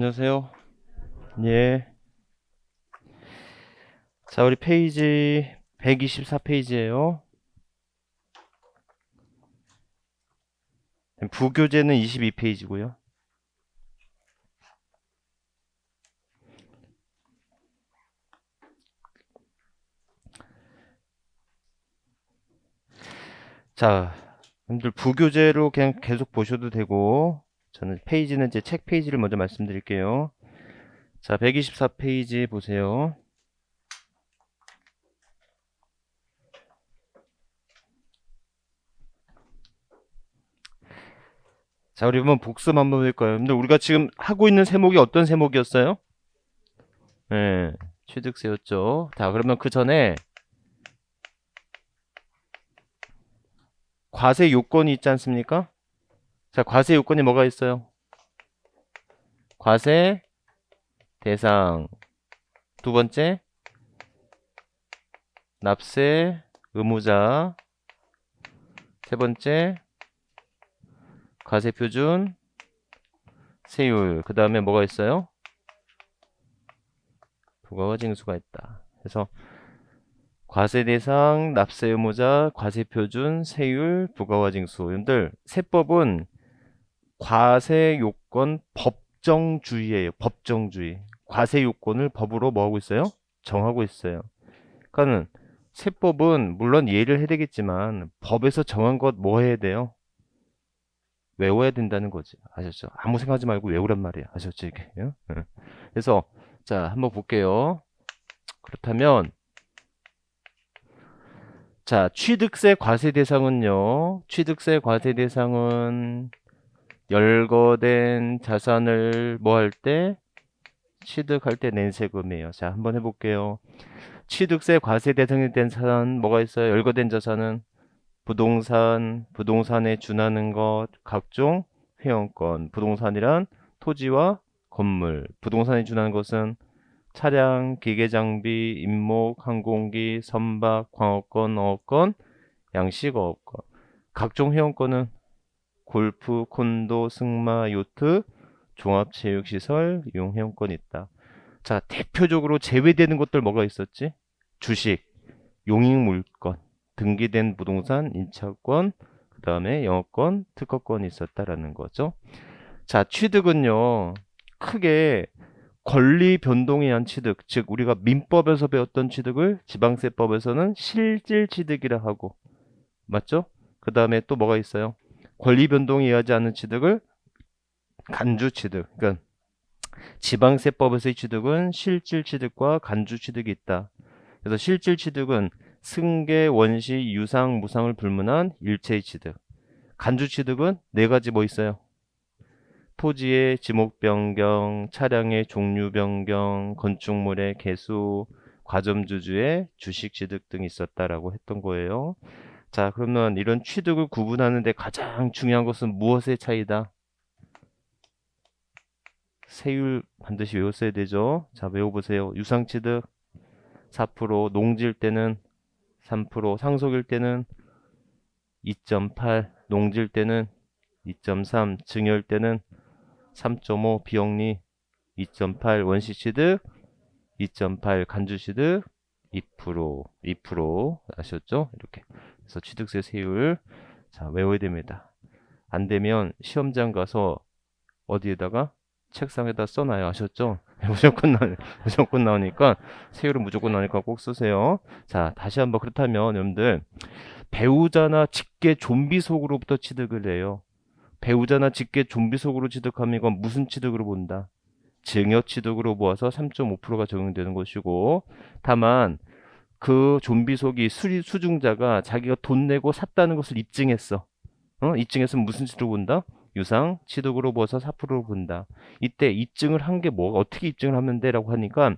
안녕하세요. 예. 자, 우리 페이지 124페이지예요. 부교재는 22페이지고요. 자, 여러분들 부교재로 그냥 계속 보셔도 되고, 저는 페이지는 이제 책 페이지를 먼저 말씀드릴게요. 자, 124페이지 보세요. 자, 우리 한번 복습 한번 해볼까요? 여러분들 우리가 지금 하고 있는 세목이 어떤 세목이었어요? 예, 취득세였죠. 자, 그러면 그 전에 과세 요건이 있지 않습니까? 자, 과세 요건이 뭐가 있어요? 과세 대상, 두 번째 납세 의무자, 세 번째 과세 표준 세율, 그 다음에 뭐가 있어요? 부가와 징수가 있다. 그래서 과세 대상, 납세 의무자, 과세 표준, 세율, 부가와 징수. 여러분들 세법은 과세 요건 법정주의예요. 법정주의. 과세 요건을 법으로 뭐 하고 있어요? 정하고 있어요. 그러니까는 세법은 물론 이해를 해야 되겠지만 법에서 정한 것 뭐 해야 돼요? 외워야 된다는 거지. 아셨죠? 아무 생각하지 말고 외우란 말이야. 아셨죠? 이게. 예? 예. 그래서 자, 한번 볼게요. 그렇다면 자, 취득세 과세 대상은요. 취득세 과세 대상은 열거된 자산을 뭐 할 때? 취득할 때 낸 세금이에요. 자, 한번 해볼게요. 취득세 과세 대상이 된 자산 뭐가 있어요? 열거된 자산은 부동산, 부동산에 준하는 것, 각종 회원권. 부동산이란 토지와 건물. 부동산에 준하는 것은 차량, 기계 장비, 임목, 항공기, 선박, 광업권, 어업권, 양식 어업권. 각종 회원권은 골프, 콘도, 승마, 요트, 종합체육시설, 이용 회원권이 있다. 자, 대표적으로 제외되는 것들 뭐가 있었지? 주식, 용익물권, 등기된 부동산, 인차권, 그 다음에 영업권, 특허권이 있었다라는 거죠. 자, 취득은요, 크게 권리 변동에 의한 취득, 즉 우리가 민법에서 배웠던 취득을 지방세법에서는 실질 취득이라 하고, 맞죠? 그 다음에 또 뭐가 있어요? 권리 변동에 의하지 않은 취득을 간주 취득. 그러니까 지방세법에서의 취득은 실질 취득과 간주 취득이 있다. 그래서 실질 취득은 승계, 원시, 유상, 무상을 불문한 일체의 취득. 간주 취득은 네 가지 뭐 있어요? 토지의 지목 변경, 차량의 종류 변경, 건축물의 개수, 과점주주의 주식 취득 등이 있었다라고 했던 거예요. 자, 그러면 이런 취득을 구분하는데 가장 중요한 것은 무엇의 차이다? 세율 반드시 외웠어야 되죠. 자, 외워보세요. 유상취득 4%, 농지일 때는 3%, 상속일 때는 2.8, 농지일 때는 2.3, 증여일 때는 3.5, 비영리 2.8, 원시취득 2.8, 간주취득 2% 아셨죠? 이렇게. 그래서 취득세 세율 자 외워야 됩니다. 안 되면 시험장 가서 어디에다가 책상에다 써놔요. 아셨죠? 무조건 나오니까 세율은 무조건 나오니까 꼭 쓰세요. 자, 다시 한번 그렇다면 여러분들 배우자나 직계 좀비 속으로부터 취득을 해요. 배우자나 직계 좀비 속으로 취득하면 이건 무슨 취득으로 본다? 증여 취득으로 모아서 3.5%가 적용되는 것이고 다만 그 좀비 속이 수중자가 자기가 돈 내고 샀다는 것을 입증했어. 입증했으면 무슨 취득으로 본다? 유상 취득으로 모아서 4%로 본다. 이때 입증을 한 게 뭐가 어떻게 입증을 하면 돼라고 하니까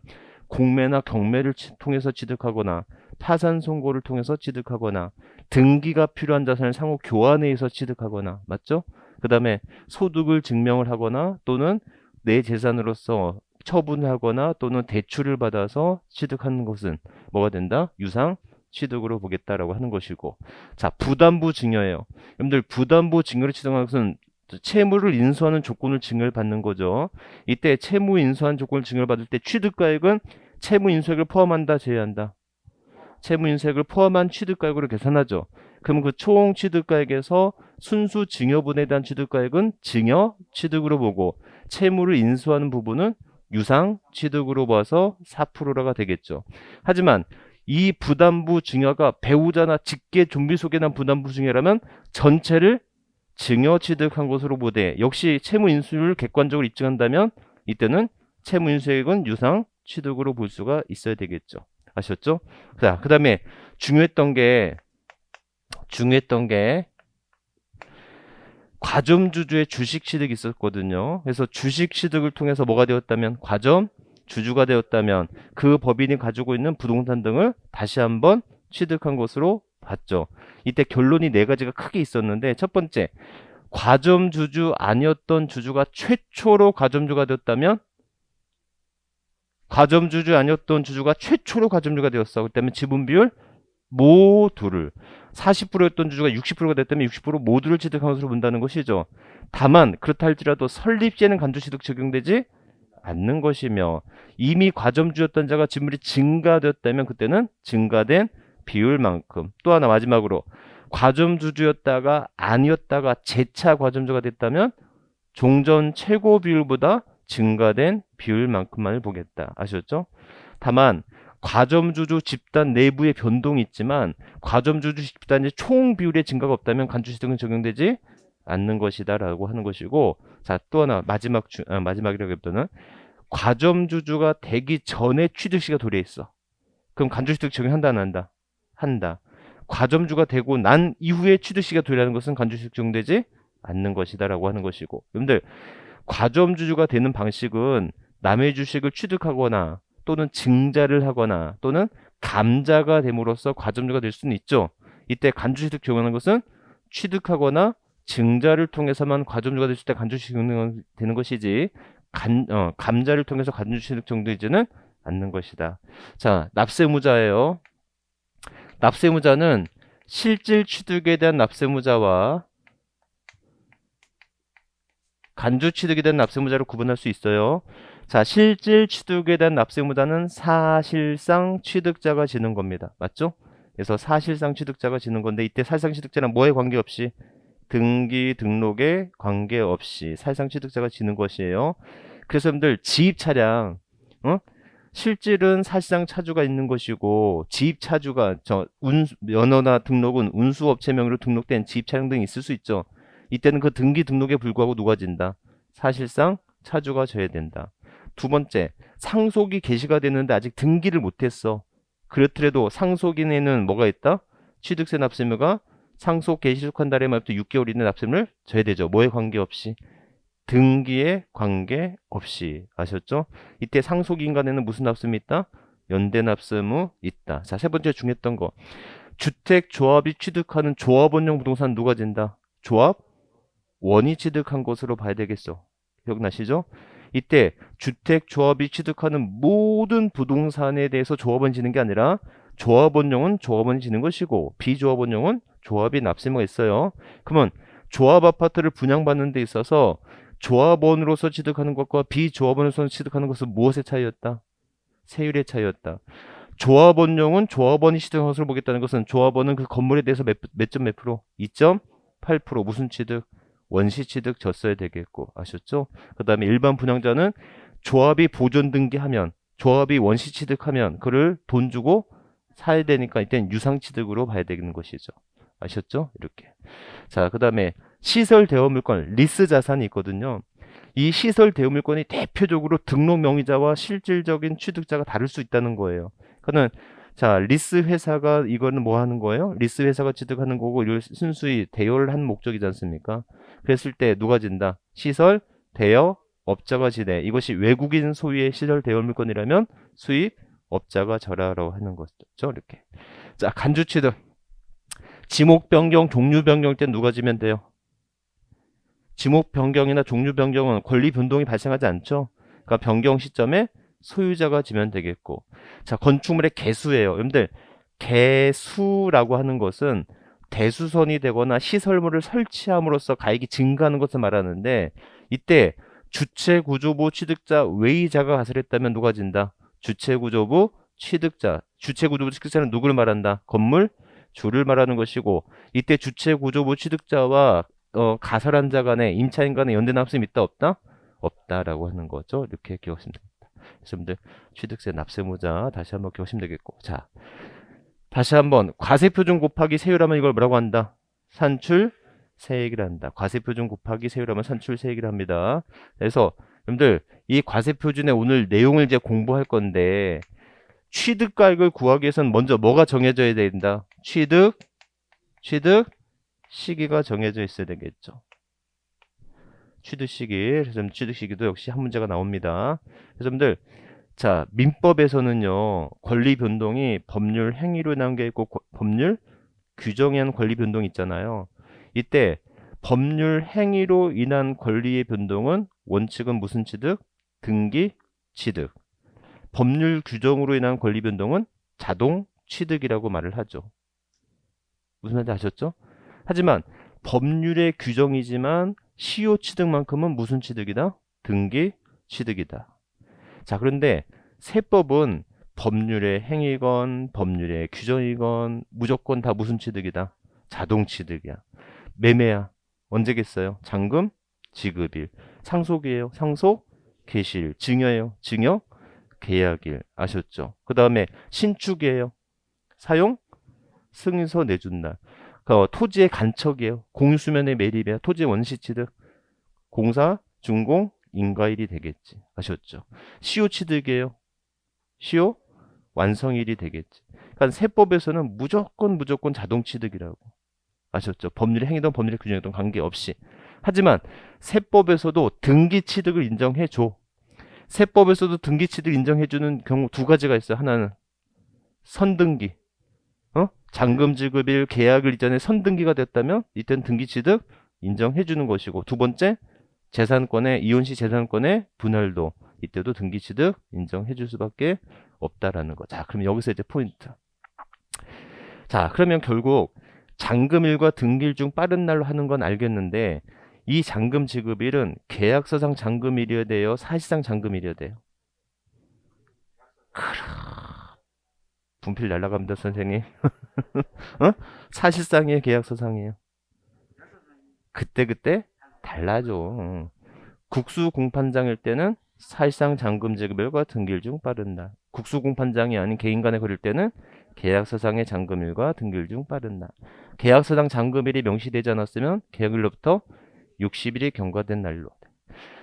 공매나 경매를 통해서 취득하거나 파산 선고를 통해서 취득하거나 등기가 필요한 자산을 상호 교환에 의해서 취득하거나 맞죠? 그 다음에 소득을 증명을 하거나 또는 내 재산으로서 처분하거나 또는 대출을 받아서 취득하는 것은 뭐가 된다? 유상 취득으로 보겠다라고 하는 것이고 자 부담부 증여예요. 여러분들 부담부 증여를 취득하는 것은 채무를 인수하는 조건을 증여를 받는 거죠. 이때 채무 인수한 조건을 증여를 받을 때 취득가액은 채무 인수액을 포함한다, 제외한다. 채무 인수액을 포함한 취득가액으로 계산하죠. 그럼 그 총 취득가액에서 순수 증여분에 대한 취득가액은 증여 취득으로 보고 채무를 인수하는 부분은 유상 취득으로 봐서 4%가 되겠죠. 하지만 이 부담부 증여가 배우자나 직계 좀비 속에 난 부담부 증여라면 전체를 증여 취득한 것으로 보되 역시 채무 인수를 객관적으로 입증한다면 이때는 채무 인수액은 유상 취득으로 볼 수가 있어야 되겠죠. 아셨죠? 자, 그 다음에 중요했던 게 과점주주의 주식 취득이 있었거든요. 그래서 주식 취득을 통해서 뭐가 되었다면 과점 주주가 되었다면 그 법인이 가지고 있는 부동산 등을 다시 한번 취득한 것으로 봤죠. 이때 결론이 네 가지가 크게 있었는데 첫 번째, 과점주주 아니었던 주주가 최초로 과점주가 되었다면 과점주주 아니었던 주주가 최초로 과점주가 되었어. 그렇다면 지분 비율 모두를 40%였던 주주가 60%가 됐다면 60% 모두를 취득한 것으로 본다는 것이죠. 다만 그렇다 할지라도 설립 시에는 간주취득 적용되지 않는 것이며 이미 과점주였던 자가 지분이 증가되었다면 그때는 증가된 비율만큼 또 하나 마지막으로 과점주주였다가 아니었다가 재차 과점주가 됐다면 종전 최고 비율보다 증가된 비율만큼만을 보겠다. 아셨죠? 다만 과점주주 집단 내부의 변동이 있지만 과점주주 집단의 총 비율의 증가가 없다면 간주취득은 적용되지 않는 것이다 라고 하는 것이고 자, 또 하나 마지막이라고 했더는 과점주주가 되기 전에 취득시가 도래해 있어. 그럼 간주취득 적용한다 안 한다? 한다. 과점주가 되고 난 이후에 취득시가 도래하는 것은 간주취득 적용되지 않는 것이다 라고 하는 것이고 여러분들 과점주주가 되는 방식은 남의 주식을 취득하거나 또는 증자를 하거나 또는 감자가 됨으로써 과점주가 될 수는 있죠. 이때 간주취득 적용하는 것은 취득하거나 증자를 통해서만 과점주가 될 수 있다 간주취득 적용되는 것이지 감자를 통해서 간주취득 적용되지는 않는 것이다. 자, 납세무자예요. 납세무자는 실질 취득에 대한 납세무자와 간주 취득에 대한 납세무자를 구분할 수 있어요. 자, 실질 취득에 대한 납세무자는 사실상 취득자가 지는 겁니다. 맞죠? 그래서 사실상 취득자가 지는 건데 이때 사실상 취득자는 뭐에 관계없이 등기 등록에 관계없이 사실상 취득자가 지는 것이에요. 그래서 여러분들 지입 차량 실질은 사실상 차주가 있는 것이고 지입 차주가 면허나 등록은 운수업체 명의로 등록된 지입 차량 등이 있을 수 있죠. 이때는 그 등기 등록에 불구하고 누가 진다? 사실상 차주가 져야 된다. 두 번째, 상속이 개시가 됐는데 아직 등기를 못했어. 그렇더라도 상속인에는 뭐가 있다? 취득세 납세무가 상속 개시 속한 달에 말부터 6개월 이내 납세무를 져야 되죠. 뭐에 관계없이? 등기에 관계없이. 아셨죠? 이때 상속인간에는 무슨 납세무 있다? 연대 납세무 있다. 자, 세 번째 중요했던 거. 주택조합이 취득하는 조합원용 부동산 누가 진다? 조합원이 취득한 것으로 봐야 되겠어. 기억나시죠? 이때 주택조합이 취득하는 모든 부동산에 대해서 조합원이 지는 게 아니라 조합원용은 조합원이 지는 것이고 비조합원용은 조합이 납세무가 있어요. 그러면 조합 아파트를 분양받는 데 있어서 조합원으로서 취득하는 것과 비조합원으로서 취득하는 것은 무엇의 차이였다? 세율의 차이였다. 조합원용은 조합원이 취득한 것을 보겠다는 것은 조합원은 그 건물에 대해서 몇 점 몇 프로? 2.8% 무슨 취득? 원시 취득 졌어야 되겠고 아셨죠? 그 다음에 일반 분양자는 조합이 보존 등기하면 조합이 원시 취득하면 그를 돈 주고 사야 되니까 이때는 유상 취득으로 봐야 되는 것이죠. 아셨죠? 이렇게. 자, 그 다음에 시설 대여 물건 리스 자산이 있거든요. 이 시설 대여 물건이 대표적으로 등록 명의자와 실질적인 취득자가 다를 수 있다는 거예요. 그는 자, 리스 회사가 이거는 뭐 하는 거예요? 리스 회사가 취득하는 거고 이걸 순수히 대여를 한 목적이지 않습니까? 그랬을 때 누가 진다? 시설 대여 업자가 지네. 이것이 외국인 소유의 시설 대여 물건이라면 수입 업자가 져라라고 하는 거죠. 이렇게. 자, 간주 취득. 지목 변경, 종류 변경 때 누가 지면 돼요? 지목 변경이나 종류 변경은 권리 변동이 발생하지 않죠. 그러니까 변경 시점에 소유자가 지면 되겠고. 자, 건축물의 개수예요. 여러분들 개수라고 하는 것은 대수선이 되거나 시설물을 설치함으로써 가액이 증가하는 것을 말하는데 이때 주체구조부 취득자 외의자가 가설했다면 누가 진다? 주체구조부 취득자. 주체구조부 취득자는 누구를 말한다? 건물 주를 말하는 것이고 이때 주체구조부 취득자와 가설한 자 간에 임차인 간에 연대납세는 있다 없다? 없다라고 하는 거죠. 이렇게 기억하시면 됩니다. 그래서 여러분들 취득세 납세무자 다시 한번 기억하시면 되겠고 자 다시 한번 과세표준 곱하기 세율하면 이걸 뭐라고 한다? 산출세액이라 한다. 과세표준 곱하기 세율하면 산출세액이라 합니다. 그래서 여러분들 이 과세표준의 오늘 내용을 이제 공부할 건데 취득가액을 구하기 위해서는 먼저 뭐가 정해져야 된다? 취득 시기가 정해져 있어야 되겠죠. 취득 시기. 그래서 취득 시기도 역시 한 문제가 나옵니다. 그래서 여러분들 자, 민법에서는요, 권리 변동이 법률 행위로 인한 게 있고, 법률 규정에 의한 권리 변동이 있잖아요. 이때 법률 행위로 인한 권리의 변동은 원칙은 무슨 취득? 등기 취득. 법률 규정으로 인한 권리 변동은 자동 취득이라고 말을 하죠. 무슨 말인지 아셨죠? 하지만 법률의 규정이지만 시효 취득만큼은 무슨 취득이다? 등기 취득이다. 자, 그런데 세법은 법률의 행위건 법률의 규정이건 무조건 다 무슨 취득이다? 자동 취득이야. 매매야. 언제겠어요? 잔금, 지급일. 상속이에요. 상속, 개시일. 증여예요. 증여, 계약일. 아셨죠? 그 다음에 신축이에요. 사용, 승인서 내준 날. 토지의 간척이에요. 공유수면의 매립이야. 토지의 원시 취득. 공사, 준공, 인가일이 되겠지. 아셨죠? 시효 취득이에요. 시효 완성일이 되겠지. 그러니까 세법에서는 무조건 자동 취득이라고. 아셨죠? 법률의 행위든 법률의 규정이든 관계없이. 하지만 세법에서도 등기 취득을 인정해 줘. 세법에서도 등기 취득 인정해 주는 경우 두 가지가 있어요. 하나는 선등기. 잔금 지급일 계약을 이전에 선등기가 됐다면 이때는 등기 취득 인정해 주는 것이고 두 번째 재산권의 이혼시 재산권의 분할도 이때도 등기 취득 인정해 줄 수밖에 없다라는 거. 자, 그럼 여기서 이제 포인트. 자, 그러면 결국 잔금일과 등기일 중 빠른 날로 하는 건 알겠는데 이 잔금 지급일은 계약서상 잔금일이어야 돼요? 사실상 잔금일이어야 돼요? 분필 날라갑니다, 선생님. 사실상이에요, 계약서상이에요? 그때 달라져. 국수공판장일 때는 사실상 잔금 지급일과 등기일 중 빠른 날. 국수공판장이 아닌 개인 간에 걸릴 때는 계약서상의 잔금일과 등기일 중 빠른 날. 계약서상 잔금일이 명시되지 않았으면 계약일로부터 60일이 경과된 날로.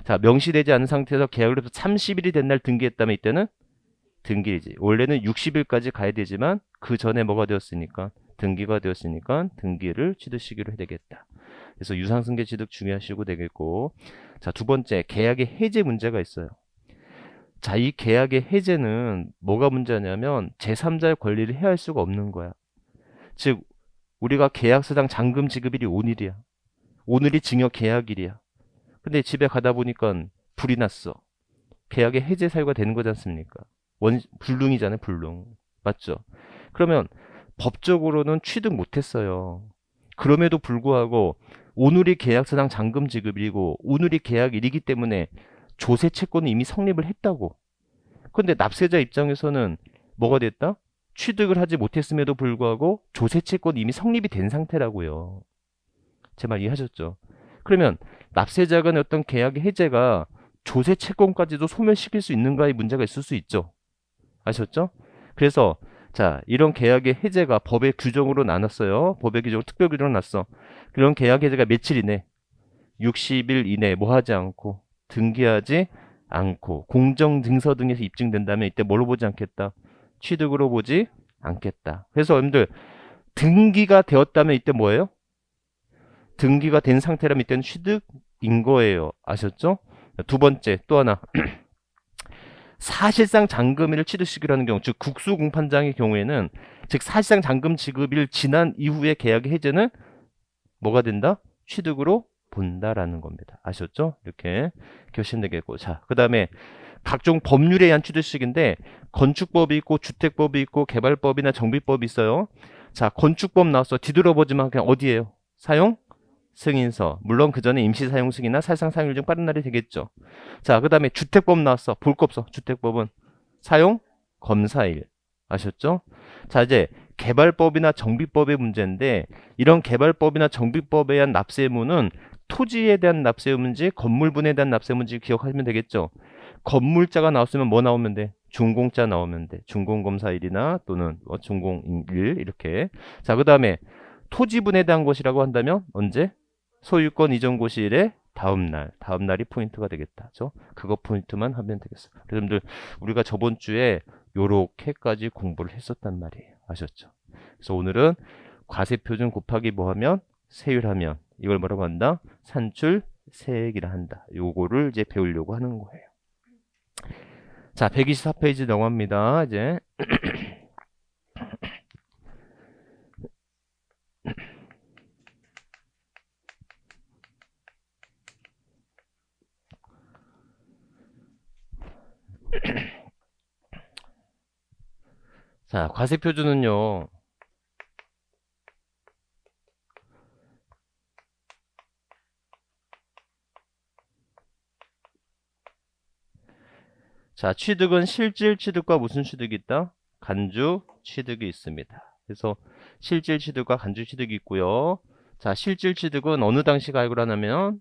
자, 명시되지 않은 상태에서 계약일로부터 30일이 된 날 등기했다면 이때는 등기이지. 원래는 60일까지 가야 되지만 그 전에 뭐가 되었으니까 등기가 되었으니까 등기를 취득 시기로 해야 되겠다. 그래서 유상승계 취득 중요하시고 되겠고 자, 두 번째 계약의 해제 문제가 있어요. 자, 이 계약의 해제는 뭐가 문제냐면 제3자의 권리를 해할 수가 없는 거야. 즉 우리가 계약서상 잔금 지급일이 오늘이야. 오늘이 증여 계약일이야. 근데 집에 가다 보니까 불이 났어. 계약의 해제 사유가 되는 거지 않습니까? 불능이잖아요, 불능. 맞죠? 그러면 법적으로는 취득 못했어요. 그럼에도 불구하고 오늘이 계약서상 잔금 지급일이고 오늘이 계약일이기 때문에 조세 채권은 이미 성립을 했다고. 근데 납세자 입장에서는 뭐가 됐다? 취득을 하지 못했음에도 불구하고 조세 채권이 이미 성립이 된 상태라고요. 제 말 이해하셨죠? 그러면 납세자 간의 어떤 계약의 해제가 조세 채권까지도 소멸시킬 수 있는가의 문제가 있을 수 있죠. 아셨죠? 그래서 자, 이런 계약의 해제가 법의 규정으로 나눴어요. 법의 규정으로 특별 규정으로 났어. 그런 계약 해제가 며칠 이내? 60일 이내 뭐 하지 않고 등기하지 않고 공정증서 등에서 입증된다면 이때 뭘로 보지 않겠다? 취득으로 보지 않겠다. 그래서 여러분들 등기가 되었다면 이때 뭐예요? 등기가 된 상태라면 이때는 취득인 거예요. 아셨죠? 두 번째 또 하나 사실상 잔금일을 취득시키려 하는 경우 즉 국수공판장의 경우에는 즉 사실상 잔금 지급일 지난 이후에 계약의 해제는 뭐가 된다? 취득으로 본다라는 겁니다. 아셨죠? 이렇게 교시면 되겠고 자, 그 다음에 각종 법률에 의한 취득식인데 건축법이 있고 주택법이 있고 개발법이나 정비법이 있어요. 자, 건축법 나왔어. 뒤돌아보지만 그냥 어디예요? 사용 승인서. 물론 그 전에 임시 사용 승인이나 사실상 사용일 중 빠른 날이 되겠죠. 자, 그 다음에 주택법 나왔어. 볼 거 없어. 주택법은 사용 검사일. 아셨죠? 자, 이제 개발법이나 정비법의 문제인데 이런 개발법이나 정비법에 대한 납세 의무는 토지에 대한 납세 의무인지 건물분에 대한 납세 의무인지 기억하시면 되겠죠. 건물자가 나왔으면 뭐 나오면 돼? 준공자 나오면 돼. 준공검사일이나 또는 준공일 이렇게. 자, 그 다음에 토지분에 대한 것이라고 한다면 언제? 소유권 이전 고시일의 다음 날이 포인트가 되겠다. 그죠? 그거 포인트만 하면 되겠어. 여러분들 우리가 저번 주에 요렇게까지 공부를 했었단 말이에요. 아셨죠? 그래서 오늘은 과세표준 곱하기 뭐 하면? 세율하면 이걸 뭐라고 한다? 산출 세액이라 한다. 요거를 이제 배우려고 하는 거예요. 자, 124페이지 넘어갑니다. 이제 자, 과세표준은요. 자, 취득은 실질 취득과 무슨 취득이 있다? 간주 취득이 있습니다. 그래서 실질 취득과 간주 취득이 있고요. 자, 실질 취득은 어느 당시 가액을 하냐면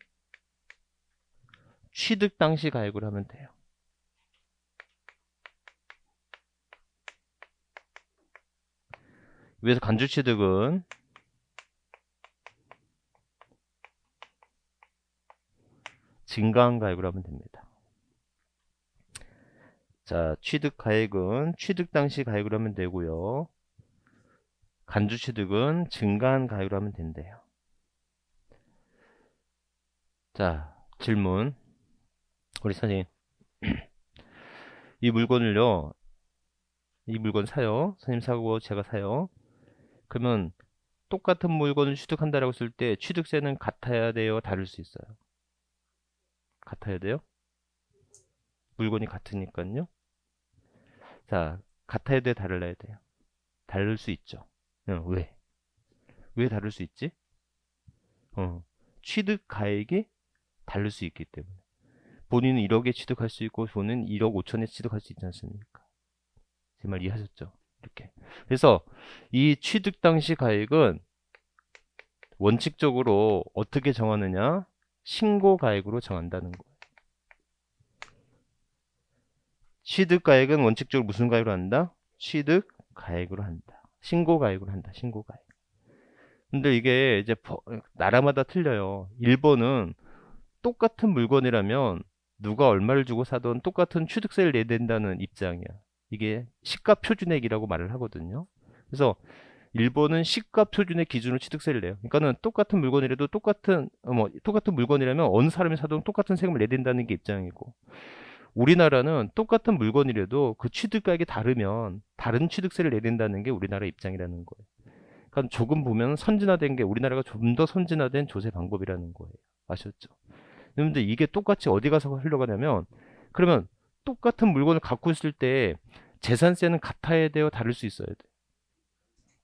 취득 당시 가액을 하면 돼요. 위에서 간주 취득은 증가한 가액으로 하면 됩니다. 자, 취득 가액은 취득 당시 가액으로 하면 되고요. 간주 취득은 증가한 가액으로 하면 된대요. 자, 질문. 우리 선생님. 이 물건을요. 이 물건 사요. 선생님 사고 제가 사요. 그러면 똑같은 물건을 취득한다라고 했을 때 취득세는 같아야 돼요? 다를 수 있어요? 같아야 돼요? 물건이 같으니까요. 자, 같아야 돼요? 다를라야 돼요? 다를 수 있죠. 왜? 왜 다를 수 있지? 취득 가액이 다를 수 있기 때문에. 본인은 1억에 취득할 수 있고 본인은 1억 5천에 취득할 수 있지 않습니까? 제 말 이해하셨죠? 이렇게. 그래서 이 취득 당시 가액은 원칙적으로 어떻게 정하느냐? 신고 가액으로 정한다는 거예요. 취득 가액은 원칙적으로 무슨 가액으로 한다? 취득 가액으로 한다. 신고 가액으로 한다. 신고 가액. 근데 이게 이제 나라마다 틀려요. 일본은 똑같은 물건이라면 누가 얼마를 주고 사던 똑같은 취득세를 내야 된다는 입장이야. 이게 시가 표준액이라고 말을 하거든요. 그래서 일본은 시가 표준의 기준으로 취득세를 내요. 그러니까는 똑같은 물건이라도 똑같은 물건이라면 어느 사람이 사든 똑같은 세금을 내야 된다는 게 입장이고, 우리나라는 똑같은 물건이라도 그 취득가액이 다르면 다른 취득세를 내야 된다는 게 우리나라 입장이라는 거예요. 그러니까 조금 보면 선진화된 게 우리나라가 좀 더 선진화된 조세 방법이라는 거예요. 아셨죠? 그런데 이게 똑같이 어디 가서 흘러가냐면, 그러면 똑같은 물건을 갖고 있을 때 재산세는 같아야 돼요? 다를 수 있어야 돼요?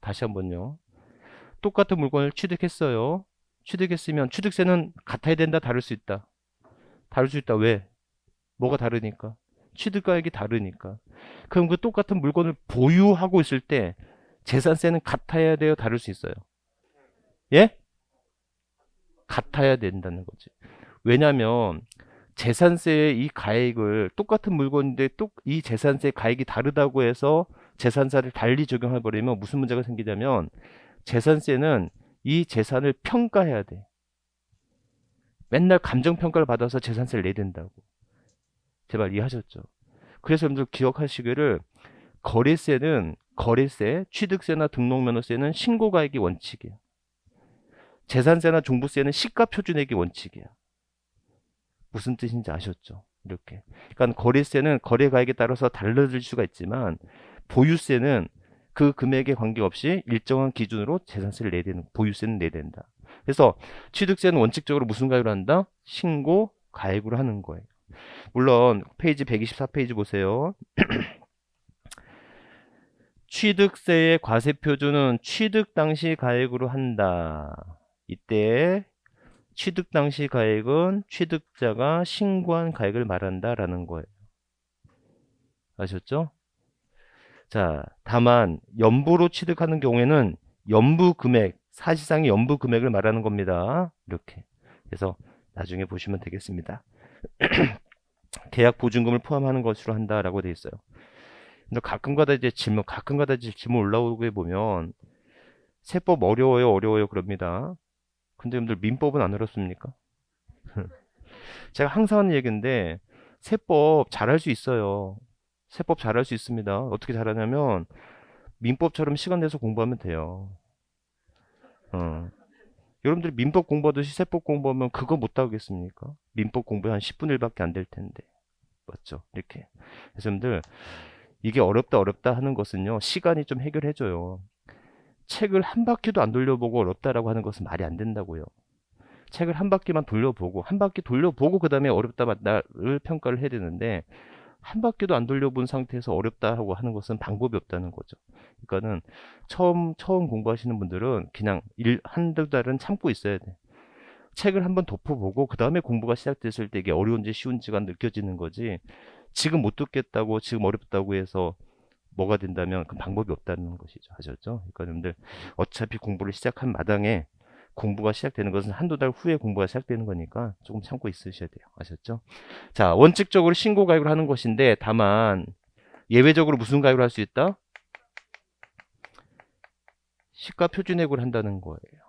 다시 한번요. 똑같은 물건을 취득했어요. 취득했으면 취득세는 같아야 된다, 다를 수 있다? 다를 수 있다. 왜? 뭐가 다르니까? 취득가액이 다르니까. 그럼 그 똑같은 물건을 보유하고 있을 때 재산세는 같아야 돼요? 다를 수 있어요? 예? 같아야 된다는 거지. 왜냐면 재산세의 이 가액을 똑같은 물건인데 이 재산세 가액이 다르다고 해서 재산세를 달리 적용해 버리면 무슨 문제가 생기냐면, 재산세는 이 재산을 평가해야 돼. 맨날 감정평가를 받아서 재산세를 내야 된다고. 제발 이해하셨죠? 그래서 여러분들 기억하시기를, 거래세, 취득세나 등록면허세는 신고가액이 원칙이야. 재산세나 종부세는 시가표준액이 원칙이야. 무슨 뜻인지 아셨죠? 이렇게. 그러니까 거래세는 거래가액에 따라서 달라질 수가 있지만, 보유세는 그 금액에 관계없이 일정한 기준으로 재산세를 내야 되는, 보유세는 내야 된다. 그래서 취득세는 원칙적으로 무슨 가액으로 한다? 신고 가액으로 하는 거예요. 물론 페이지 124페이지 보세요. 취득세의 과세표준은 취득 당시 가액으로 한다. 이때 취득 당시 가액은 취득자가 신고한 가액을 말한다라는 거예요. 아셨죠? 자, 다만 연부로 취득하는 경우에는 연부 금액, 사실상의 연부 금액을 말하는 겁니다. 이렇게. 그래서 나중에 보시면 되겠습니다. 계약 보증금을 포함하는 것으로 한다라고 되어 있어요. 근데 가끔가다 질문 올라오게 보면 세법 어려워요 그럽니다. 근데 여러분들 민법은 안 어렵습니까? 제가 항상 하는 얘기인데 세법 잘할 수 있어요. 세법 잘할 수 있습니다. 어떻게 잘하냐면 민법처럼 시간 내서 공부하면 돼요. 여러분들이 민법 공부하듯이 세법 공부하면 그거 못 하겠습니까? 민법 공부에 한 10분의 1밖에 안 될 텐데. 맞죠? 이렇게. 그래서 여러분들 이게 어렵다 하는 것은요. 시간이 좀 해결해줘요. 책을 한 바퀴도 안 돌려보고 어렵다라고 하는 것은 말이 안 된다고요. 책을 한 바퀴만 돌려보고 한 바퀴 돌려보고 그 다음에 어렵다 맞다를 평가를 해야 되는데 한 바퀴도 안 돌려본 상태에서 어렵다고 하는 것은 방법이 없다는 거죠. 그러니까는 처음 공부하시는 분들은 그냥 한두 달은 참고 있어야 돼. 책을 한번 덮어보고 그 다음에 공부가 시작됐을 때 이게 어려운지 쉬운지가 느껴지는 거지. 지금 못 듣겠다고 지금 어렵다고 해서 뭐가 된다면 그 방법이 없다는 것이죠. 아셨죠? 그러니까 여러분들 어차피 공부를 시작한 마당에 공부가 시작되는 것은 한두 달 후에 공부가 시작되는 거니까 조금 참고 있으셔야 돼요. 아셨죠? 자, 원칙적으로 신고 가입을 하는 것인데 다만 예외적으로 무슨 가입을 할 수 있다? 시가 표준액을 한다는 거예요.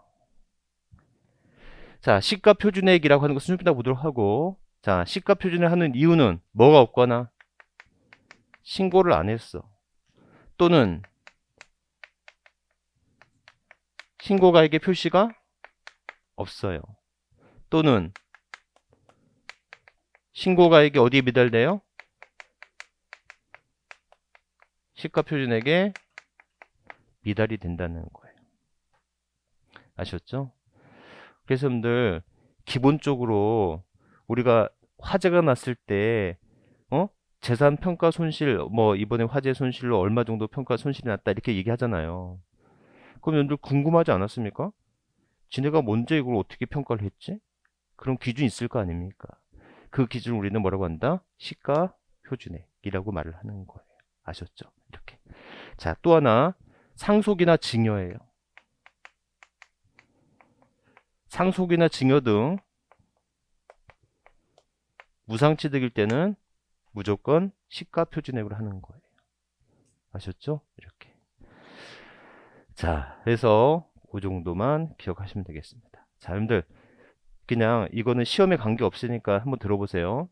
자, 시가 표준액이라고 하는 것은 좀 이따 보도록 하고, 자, 시가 표준을 하는 이유는 뭐가 없거나 신고를 안 했어. 또는 신고가액의 표시가 없어요. 또는 신고가액이 어디에 미달돼요? 시가표준액에 미달이 된다는 거예요. 아셨죠? 그래서 여러분들 기본적으로 우리가 화재가 났을 때 재산 평가 손실 이번에 화재 손실로 얼마 정도 평가 손실이 났다 이렇게 얘기하잖아요. 그럼 여러분들 궁금하지 않았습니까? 지네가 먼저 이걸 어떻게 평가를 했지? 그런 기준이 있을 거 아닙니까? 그 기준을 우리는 뭐라고 한다? 시가 표준액이라고 말을 하는 거예요. 아셨죠? 이렇게. 자, 또 하나 상속이나 증여예요. 상속이나 증여 등 무상취득일 때는 무조건 시가 표준액으로 하는 거예요. 아셨죠? 이렇게. 자, 그래서 그 정도만 기억하시면 되겠습니다. 자, 여러분들 그냥 이거는 시험에 관계 없으니까 한번 들어보세요.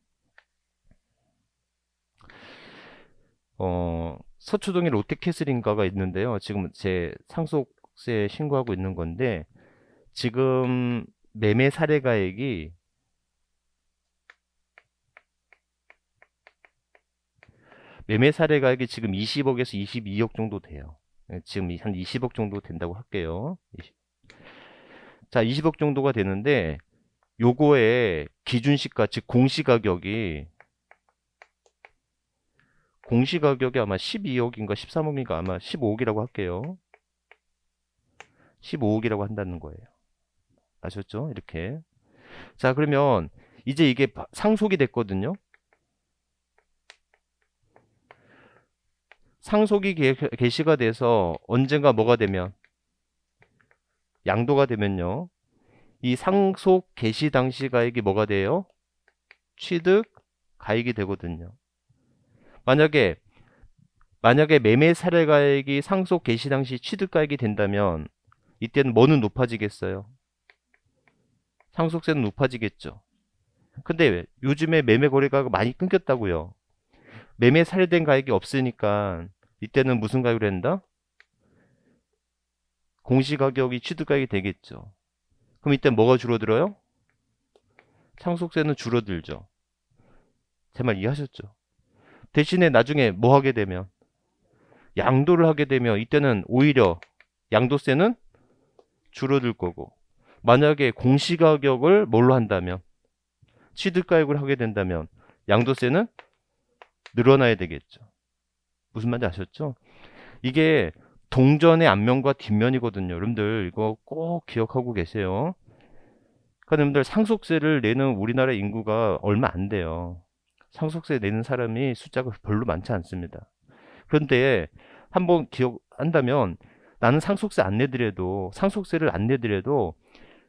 서초동에 롯데캐슬인가가 있는데요. 지금 제 상속세 신고하고 있는 건데 지금 매매 사례가액이 지금 20억에서 22억 정도 돼요. 지금 한 20억 정도 된다고 할게요. 자, 20억 정도가 되는데 요거의 기준시가 즉 공시가격이 아마 12억인가 13억인가 아마 15억이라고 할게요. 15억이라고 한다는 거예요. 아셨죠? 이렇게. 자, 그러면 이제 이게 상속이 됐거든요. 상속이 개시가 돼서 언젠가 뭐가 되면 양도가 되면요. 이 상속 개시 당시 가액이 뭐가 돼요? 취득 가액이 되거든요. 만약에 매매 사례 가액이 상속 개시 당시 취득 가액이 된다면 이때는 뭐는 높아지겠어요? 상속세는 높아지겠죠. 근데 요즘에 매매 거래가 많이 끊겼다고요. 매매 살해된 가액이 없으니까 이때는 무슨 가격으로 한다? 공시가격이 취득가격이 되겠죠. 그럼 이때 뭐가 줄어들어요? 상속세는 줄어들죠. 제 말 이해하셨죠? 대신에 나중에 뭐 하게 되면 양도를 하게 되면 이때는 오히려 양도세는 줄어들 거고 만약에 공시가격을 뭘로 한다면 취득가액을 하게 된다면 양도세는 늘어나야 되겠죠. 무슨 말인지 아셨죠? 이게 동전의 앞면과 뒷면이거든요. 여러분들 이거 꼭 기억하고 계세요. 그러니까 여러분들 상속세를 내는 우리나라 인구가 얼마 안 돼요. 상속세 내는 사람이 숫자가 별로 많지 않습니다. 그런데 한번 기억한다면 나는 상속세를 안 내더라도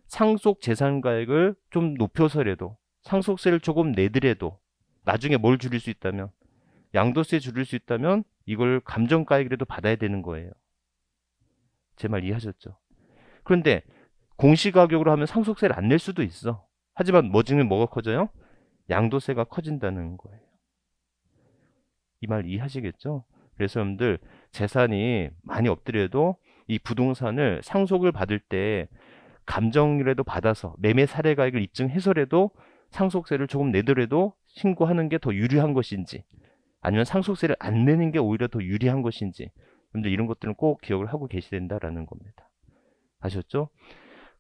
상속 재산가액을 좀 높여서라도 상속세를 조금 내더라도 나중에 뭘 줄일 수 있다면 양도세 줄일 수 있다면 이걸 감정가액이라도 받아야 되는 거예요. 제 말 이해하셨죠? 그런데 공시가격으로 하면 상속세를 안 낼 수도 있어. 하지만 뭐 증면 뭐가 커져요? 양도세가 커진다는 거예요. 이 말 이해하시겠죠? 그래서 여러분들 재산이 많이 없더라도 이 부동산을 상속을 받을 때 감정이라도 받아서 매매 사례가액을 입증해서라도 상속세를 조금 내더라도 신고하는 게 더 유리한 것인지 아니면 상속세를 안 내는 게 오히려 더 유리한 것인지 여러분들 이런 것들은 꼭 기억을 하고 계셔야 된다라는 겁니다. 아셨죠?